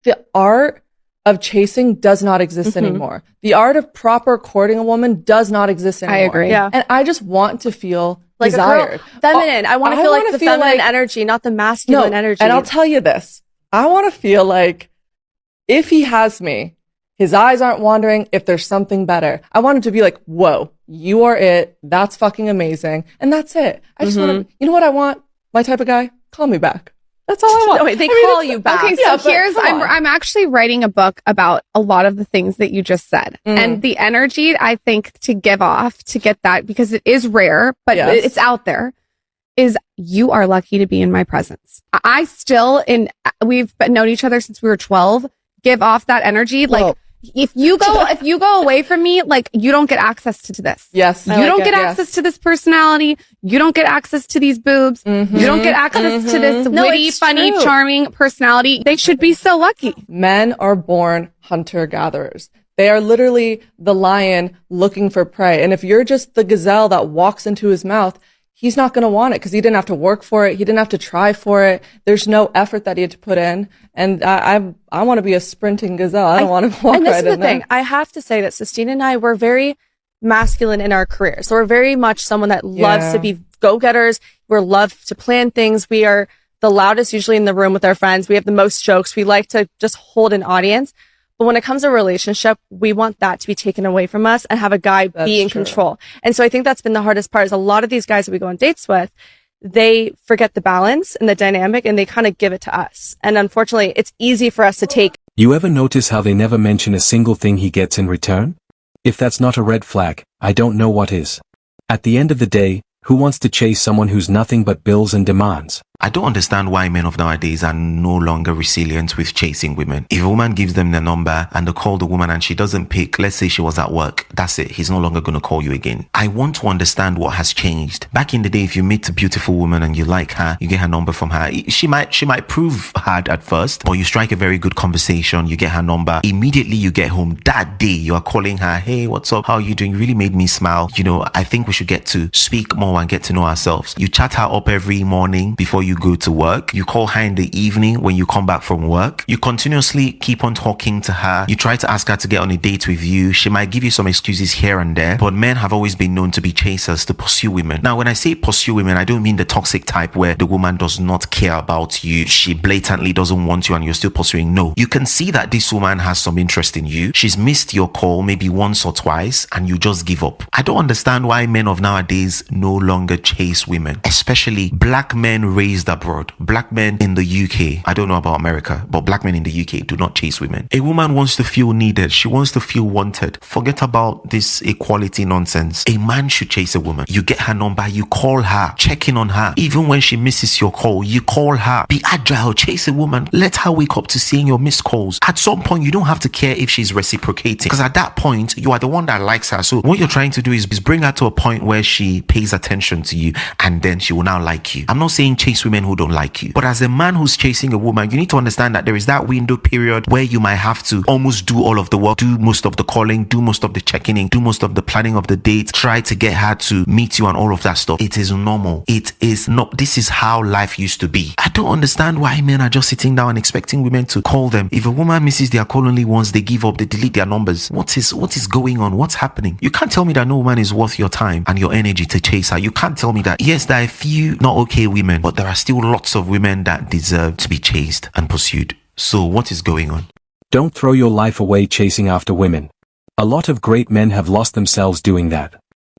the art of chasing does not exist anymore. The art of proper courting a woman does not exist anymore. I agree. Yeah. And I just want to feel like desired. A girl, feminine. I want to feel like the feminine energy, not the masculine energy. And I'll tell you this. I want to feel like if he has me, his eyes aren't wandering, if there's something better. I want him to be like, whoa, you are it. That's fucking amazing. And that's it. I just want to, you know what I want? My type of guy, call me back. That's all I want. No, wait, they call you back. Okay, so I'm actually writing a book about a lot of the things that you just said. And the energy, I think, to give off, to get that, because it is rare, but it's out there, is you are lucky to be in my presence. I still, we've known each other since we were 12, give off that energy. Like, if you go away from me, like, you don't get access to this. Yes. You don't get access to this personality. You don't get access to these boobs. You don't get access to this witty, funny, charming personality. They should be so lucky. Men are born hunter-gatherers. They are literally the lion looking for prey. And if you're just the gazelle that walks into his mouth, he's not going to want it because he didn't have to work for it. He didn't have to try for it. There's no effort that he had to put in. And I want to be a sprinting gazelle. I don't want to walk right in there. And this is the thing. I have to say that Sistine and I were very masculine in our career. So we're very much someone that loves to be go-getters. We love to plan things. We are the loudest usually in the room with our friends. We have the most jokes. We like to just hold an audience. But when it comes to a relationship, we want that to be taken away from us and have a guy be in control. And so I think that's been the hardest part, is a lot of these guys that we go on dates with, they forget the balance and the dynamic and they kind of give it to us. And unfortunately, it's easy for us to take. You ever notice how they never mention a single thing he gets in return? If that's not a red flag, I don't know what is. At the end of the day, who wants to chase someone who's nothing but bills and demands? I don't understand why men of nowadays are no longer resilient with chasing women. If a woman gives them the number and they call the woman and she doesn't pick, let's say she was at work, that's it. He's no longer going to call you again. I want to understand what has changed. Back in the day, if you meet a beautiful woman and you like her, you get her number from her. She might prove hard at first, but you strike a very good conversation. You get her number. Immediately you get home. That day you are calling her. Hey, what's up? How are you doing? You really made me smile. You know, I think we should get to speak more and get to know ourselves. You chat her up every morning before you go to work. You call her in the evening when you come back from work. You continuously keep on talking to her. You try to ask her to get on a date with you. She might give you some excuses here and there, but men have always been known to be chasers, to pursue women. Now, when I say pursue women, I don't mean the toxic type where the woman does not care about you. She blatantly doesn't want you and you're still pursuing. No, you can see that this woman has some interest in you. She's missed your call maybe once or twice and you just give up. I don't understand why men of nowadays no longer chase women, especially black men raised abroad. Black men in the UK, I don't know about America, but black men in the UK do not chase women. A woman wants to feel needed. She wants to feel wanted. Forget about this equality nonsense. A man should chase a woman. You get her number, you call her, check in on her. Even when she misses your call, you call her. Be agile, chase a woman. Let her wake up to seeing your missed calls. At some point, you don't have to care if she's reciprocating, because at that point, you are the one that likes her. So what you're trying to do is bring her to a point where she pays attention to you and then she will now like you. I'm not saying chase women who don't like you, but as a man who's chasing a woman, you need to understand that there is that window period where you might have to almost do all of the work, do most of the calling, do most of the checking in, do most of the planning of the date, try to get her to meet you and all of that stuff. It is normal. It is not. This is how life used to be. I don't understand why men are just sitting down and expecting women to call them. If a woman misses their call only once, they give up, they delete their numbers. What is going on? What's happening? You can't tell me that no woman is worth your time and your energy to chase her. You can't tell me that. Yes, there are a few not okay women, but there are still lots of women that deserve to be chased and pursued. So what is going on? Don't throw your life away chasing after women. A lot of great men have lost themselves doing that.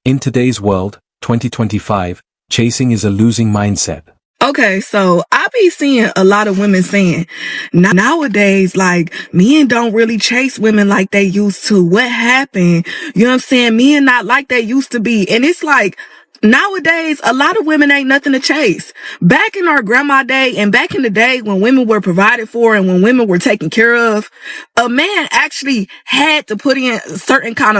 In today's world, 2025, chasing is a losing mindset. Okay, so I be seeing a lot of women saying nowadays, like, men don't really chase women like they used to. What happened? You know what I'm saying? Men not like they used to be. And it's like, nowadays, a lot of women ain't nothing to chase. Back in our grandma day and back in the day when women were provided for and when women were taken care of, a man actually had to put in a certain kind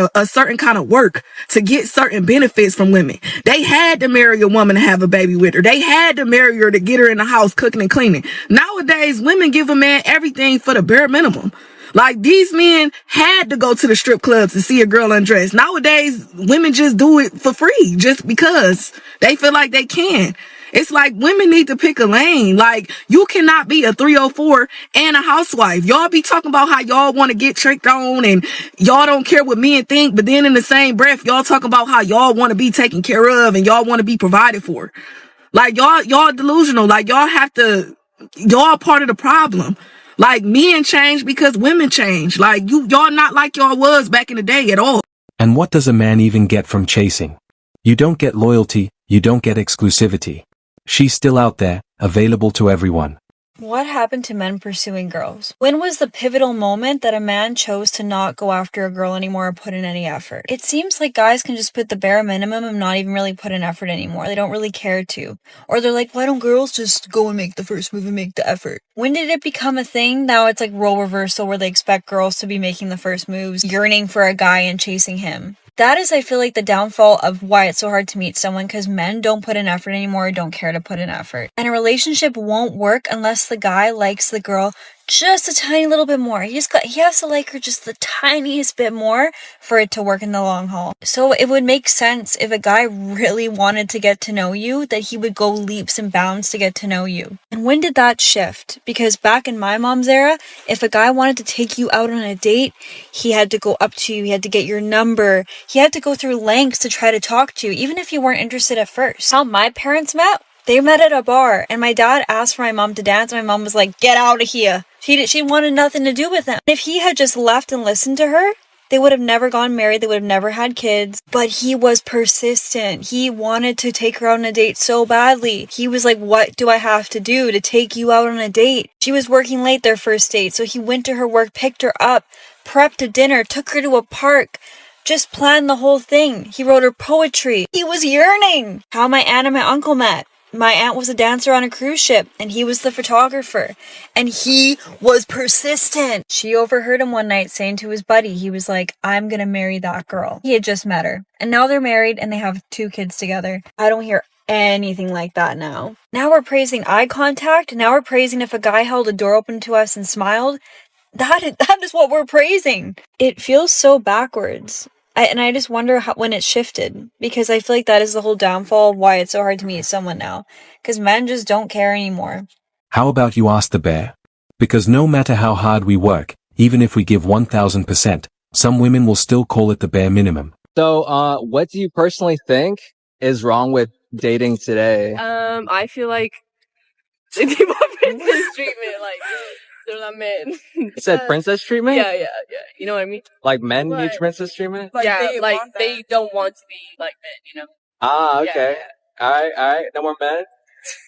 of work to get certain benefits from women. They had to marry a woman to have a baby with her. They had to marry her to get her in the house cooking and cleaning. Nowadays, women give a man everything for the bare minimum. Like, these men had to go to the strip clubs to see a girl undressed. Nowadays, women just do it for free just because they feel like they can. It's like women need to pick a lane. Like, you cannot be a 304 and a housewife. Y'all be talking about how y'all want to get tricked on and y'all don't care what men think, but then in the same breath, y'all talk about how y'all want to be taken care of and y'all want to be provided for. Like, y'all delusional. Like, y'all part of the problem. Like, men change because women change. Like, y'all not like y'all was back in the day at all. And what does a man even get from chasing? You don't get loyalty, you don't get exclusivity. She's still out there, available to everyone. What happened to men pursuing girls? When was the pivotal moment that a man chose to not go after a girl anymore or put in any effort? It seems like guys can just put the bare minimum and not even really put in effort anymore. They don't really care to. Or they're like, why don't girls just go and make the first move and make the effort? When did it become a thing? Now it's like role reversal where they expect girls to be making the first moves, yearning for a guy and chasing him. That is, I feel like, the downfall of why it's so hard to meet someone, because men don't put in effort anymore or don't care to put in effort. And a relationship won't work unless the guy likes the girl just a tiny little bit more. He has to like her just the tiniest bit more for it to work in the long haul. So it would make sense if a guy really wanted to get to know you, that he would go leaps and bounds to get to know you. And when did that shift? Because back in my mom's era, if a guy wanted to take you out on a date, he had to go up to you, he had to get your number, he had to go through lengths to try to talk to you, even if you weren't interested at first. How my parents met? They met at a bar, and my dad asked for my mom to dance, and my mom was like, get out of here. She wanted nothing to do with him. If he had just left and listened to her, they would have never gone married, they would have never had kids. But he was persistent. He wanted to take her out on a date so badly. He was like, what do I have to do to take you out on a date? She was working late their first date, so he went to her work, picked her up, prepped a dinner, took her to a park. Just planned the whole thing. He wrote her poetry. He was yearning. How my aunt and my uncle met. My aunt was a dancer on a cruise ship, and he was the photographer. And he was persistent. She overheard him one night saying to his buddy, he was like, I'm gonna marry that girl. He had just met her. And now they're married, and they have 2 kids together. I don't hear anything like that now. Now we're praising eye contact. Now we're praising if a guy held a door open to us and smiled. That is what we're praising. It feels so backwards. I just wonder when it shifted, because I feel like that is the whole downfall of why it's so hard to meet someone now, because men just don't care anymore. How about you ask the bear? Because no matter how hard we work, even if we give 1000%, some women will still call it the bare minimum. So, what do you personally think is wrong with dating today? I feel like they give up princess treatment, like they're not men. You said princess treatment? Yeah. You know what I mean? Like men need princess treatment? Like they don't want to be like men, Okay. Yeah. All right. No more men?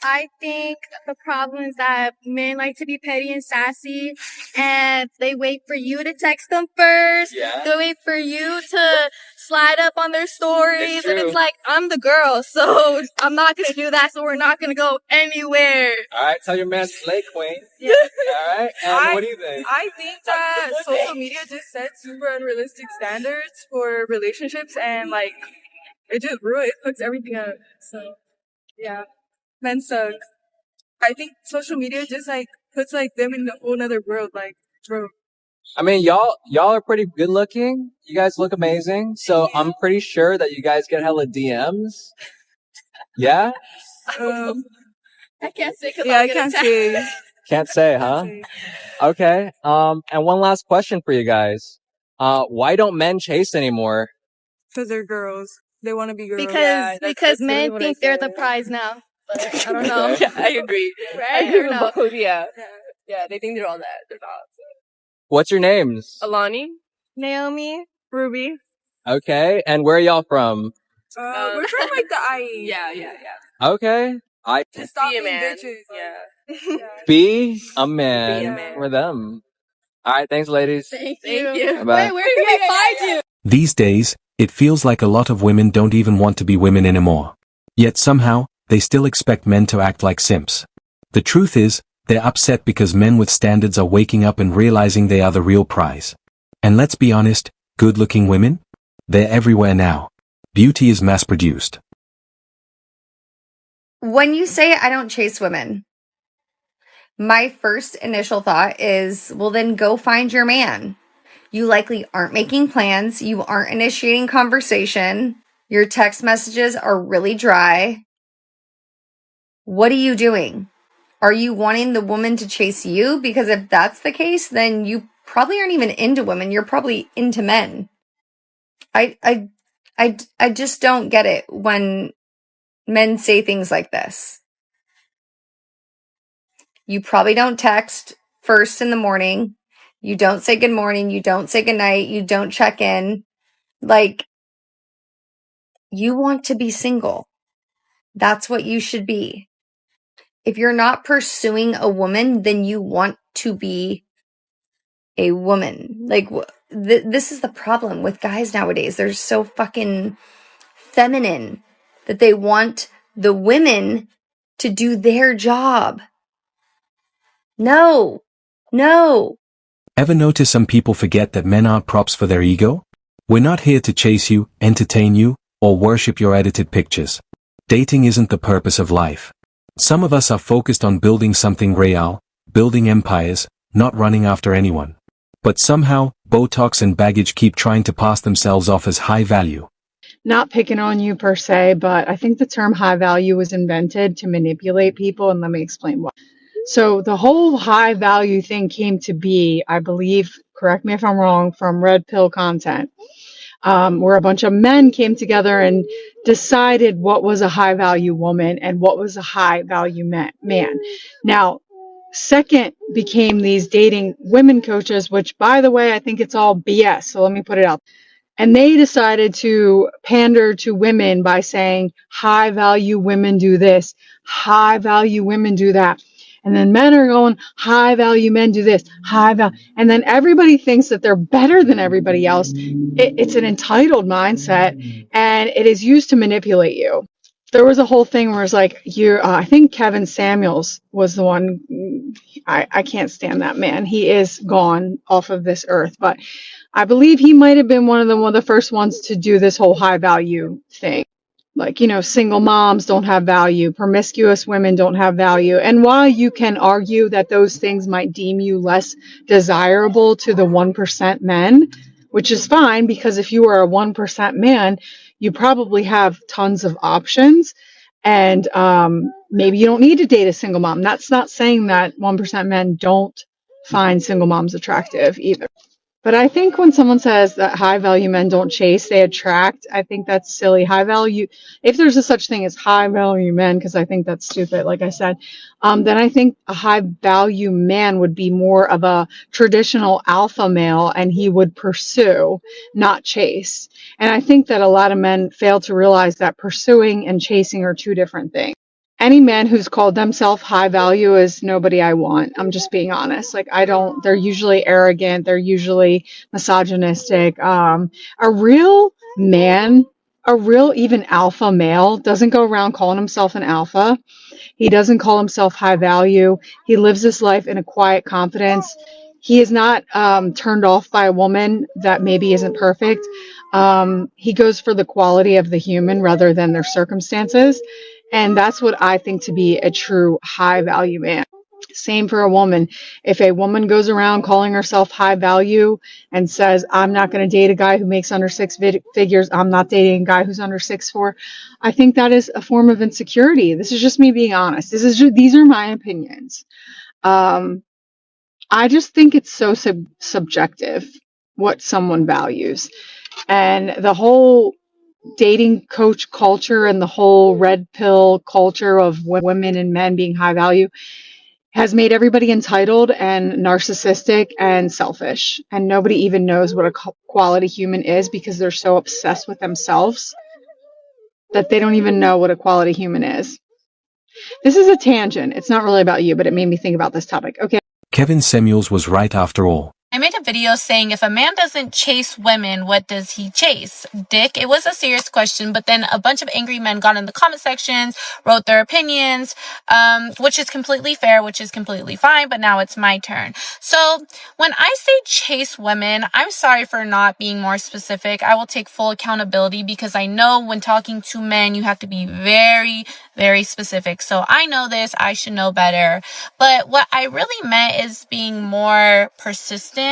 I think the problem is that men like to be petty and sassy, and they wait for you to text them first. Yeah. They wait for you to slide up on their stories, and it's like, I'm the girl, so I'm not going to do that, so we're not going to go anywhere. All right, tell your man slay queen. Yeah. All right, and what do you think? I think that social media just sets super unrealistic standards for relationships, and like it just fucks everything up. So yeah. Men suck. I think social media just like puts like them in a whole other world. Like, bro. I mean, y'all are pretty good looking. You guys look amazing. So I'm pretty sure that you guys get hella DMs. Yeah? I can't say because I can't say. Can't say, huh? Okay. And one last question for you guys. Why don't men chase anymore? Because they're girls. They want to be girls. Because men think they're the prize now. But I don't know. Yeah, I agree. Right? I agree with both. Yeah, they think they're all that. They're not. What's your names? Alani, Naomi, Ruby. Okay. And where are y'all from? We're from like the IE. Yeah. Okay. Just stop being bitches. Yeah. Be a man, Be a man. for them. All right. Thanks, ladies. Thank you. Bye. Wait, where can we find you? These days, it feels like a lot of women don't even want to be women anymore. Yet somehow, they still expect men to act like simps. The truth is, they're upset because men with standards are waking up and realizing they are the real prize. And let's be honest, good-looking women? They're everywhere now. Beauty is mass-produced. When you say I don't chase women, my first initial thought is, well, then go find your man. You likely aren't making plans. You aren't initiating conversation. Your text messages are really dry. what are you doing? Are you wanting the woman to chase you? Because if that's the case, then you probably aren't even into women. You're probably into men. I just don't get it when men say things like this. You probably don't text first in the morning. You don't say good morning. You don't say good night. You don't check in. Like, you want to be single. That's what you should be. If you're not pursuing a woman, then you want to be a woman. Like, this is the problem with guys nowadays. They're so fucking feminine that they want the women to do their job. No. Ever notice some people forget that men aren't props for their ego? We're not here to chase you, entertain you, or worship your edited pictures. Dating isn't the purpose of life. Some of us are focused on building something real, building empires, not running after anyone. But somehow, Botox and baggage keep trying to pass themselves off as high value. Not picking on you per se, but I think the term high value was invented to manipulate people, and let me explain why. So the whole high value thing came to be, I believe, correct me if I'm wrong, from red pill content, where a bunch of men came together and decided what was a high value woman and what was a high value man. Now, second became these dating women coaches, which, by the way, I think it's all BS. So let me put it out. And they decided to pander to women by saying high value women do this, high value women do that. And then men are going, high value men do this, high value. And then everybody thinks that they're better than everybody else. It's an entitled mindset, and it is used to manipulate you. There was a whole thing where it's like, I think Kevin Samuels was the one. I can't stand that man. He is gone off of this earth, but I believe he might have been one of the first ones to do this whole high value thing. Like, single moms don't have value, promiscuous women don't have value. And while you can argue that those things might deem you less desirable to the 1% men, which is fine, because if you are a 1% man, you probably have tons of options. And maybe you don't need to date a single mom. That's not saying that 1% men don't find single moms attractive either. But I think when someone says that high value men don't chase, they attract, I think that's silly. High value, if there's a such thing as high value men, because I think that's stupid, like I said, then I think a high value man would be more of a traditional alpha male, and he would pursue, not chase. And I think that a lot of men fail to realize that pursuing and chasing are two different things. Any man who's called themselves high value is nobody I want. I'm just being honest. Like, they're usually arrogant. They're usually misogynistic. A real man, a real even alpha male doesn't go around calling himself an alpha. He doesn't call himself high value. He lives his life in a quiet confidence. He is not turned off by a woman that maybe isn't perfect. He goes for the quality of the human rather than their circumstances. And that's what I think to be a true high value man. Same for a woman. If a woman goes around calling herself high value and says, I'm not going to date a guy who makes under six figures, I'm not dating a guy who's under 6'4", I think that is a form of insecurity. This is just me being honest. These are my opinions. I just think it's so subjective what someone values. And the whole dating coach culture and the whole red pill culture of women and men being high value has made everybody entitled and narcissistic and selfish. And nobody even knows what a quality human is, because they're so obsessed with themselves that they don't even know what a quality human is. This is a tangent. It's not really about you, but it made me think about this topic. Okay. Kevin Samuels was right after all. I made a video saying if a man doesn't chase women, what does he chase? Dick? It was a serious question, but then a bunch of angry men got in the comment sections, wrote their opinions, which is completely fair, which is completely fine, but now it's my turn. So when I say chase women, I'm sorry for not being more specific. I will take full accountability, because I know when talking to men, you have to be very, very specific. So I know this, I should know better. But what I really meant is being more persistent,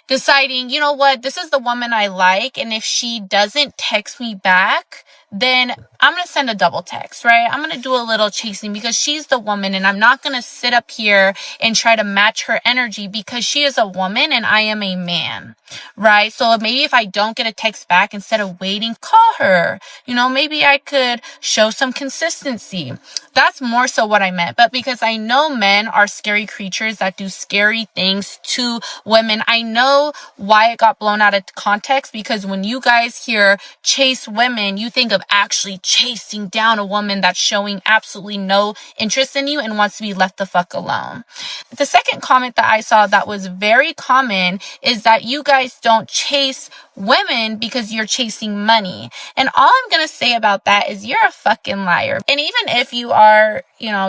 deciding, you know what, this is the woman I like, and if she doesn't text me back, then I'm going to send a double text, right? I'm going to do a little chasing because she's the woman, and I'm not going to sit up here and try to match her energy because she is a woman and I am a man, right? So maybe if I don't get a text back, instead of waiting, call her. Maybe I could show some consistency. That's more so what I meant. But because I know men are scary creatures that do scary things to women, I know why it got blown out of context, because when you guys hear chase women, you think of actually chasing down a woman that's showing absolutely no interest in you and wants to be left the fuck alone. The second comment that I saw that was very common is that you guys don't chase women because you're chasing money. And all I'm going to say about that is you're a fucking liar. And even if you are,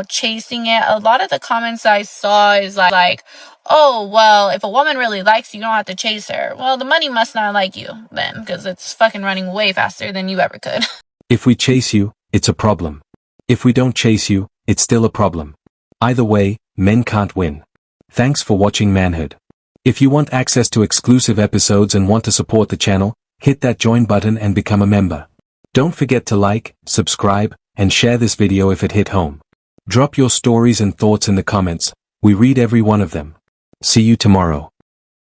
chasing it, a lot of the comments I saw is like, oh, well, if a woman really likes you, you don't have to chase her. Well, the money must not like you then, because it's fucking running way faster than you ever could. If we chase you, it's a problem. If we don't chase you, it's still a problem. Either way, men can't win. Thanks for watching Manhood. If you want access to exclusive episodes and want to support the channel, hit that join button and become a member. Don't forget to like, subscribe, and share this video if it hit home. Drop your stories and thoughts in the comments. We read every one of them. See you tomorrow.